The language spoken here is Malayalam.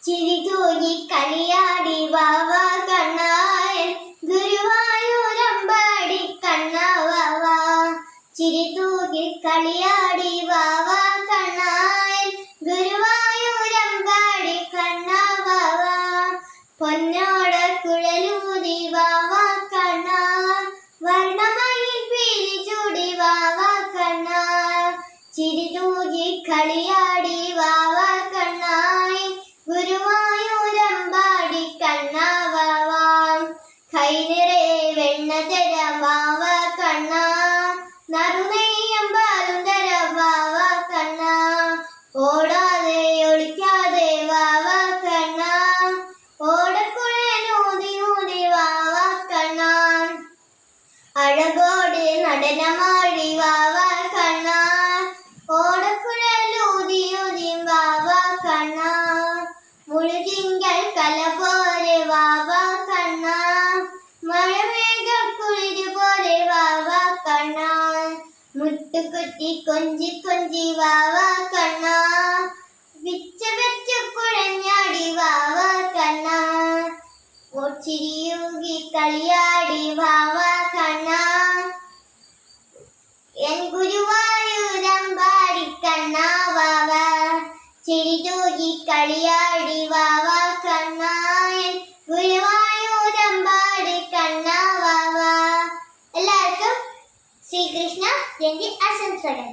ചിരിതൂകി കളിയാടി വാവ കണ്ണായൻ ഗുരുവായൂരമ്പാടി കണ്ണാവാവ. ചിരിതൂകി കളിയാടി വാവ കണ്ണായൻ ഗുരുവായൂരമ്പാടി കണ്ണാവാവ. പൊന്നോട കുഴലൂതി വാവ കണ്ണാ വർണ്ണമയിൽ പീലി ചൂടി വാവ കണ്ണാ. ചിരിതൂകി കളിയാടി വാവ കണ്ണായൻ ഗുരുവായൂരമ്പാടി കണ്ണാവാവ. കൈ നിറയെ വെണ്ണ തരാം വാവ കണ്ണാ നറുനെയ്യും പാലും തരാം വാവ കണ്ണാ. ഓടാതെ ഒളിക്കാതെ വാവ കണ്ണാ ഓടക്കുഴലൂതി ഊതി വാവ കണ്ണാ. അഴകോടെ നടനമാടി വാവ കണ്ണാ ഓടക്കുഴലൂതി ഊതി വാവ കണ്ണാ. മുഴുതിങ്കൾ കല പോലെ വാവ കണ്ണാ മഴമേഘക്കുളിരു പോലെ വാവ കണ്ണാ. മുട്ടുകുത്തി കൊഞ്ചി കൊഞ്ചി വാവ കണ്ണാ വിച്ച വെച്ച് കുഴഞ്ഞാടി വാവ കണ്ണാ. ചിരിയൂകി കളിയാടി വാവ കണ്ണാ എൻ ഗുരുവായൂരമ്പാടി കണ്ണാവാവ. ചിരിതൂകി കളിയാടി വാവ കണ്ണാ എൻ ഗുരുവായൂരമ്പാടി കണ്ണാവാവ. എല്ലാവർക്കും ശ്രീകൃഷ്ണ ജയന്തി ആശംസകൾ.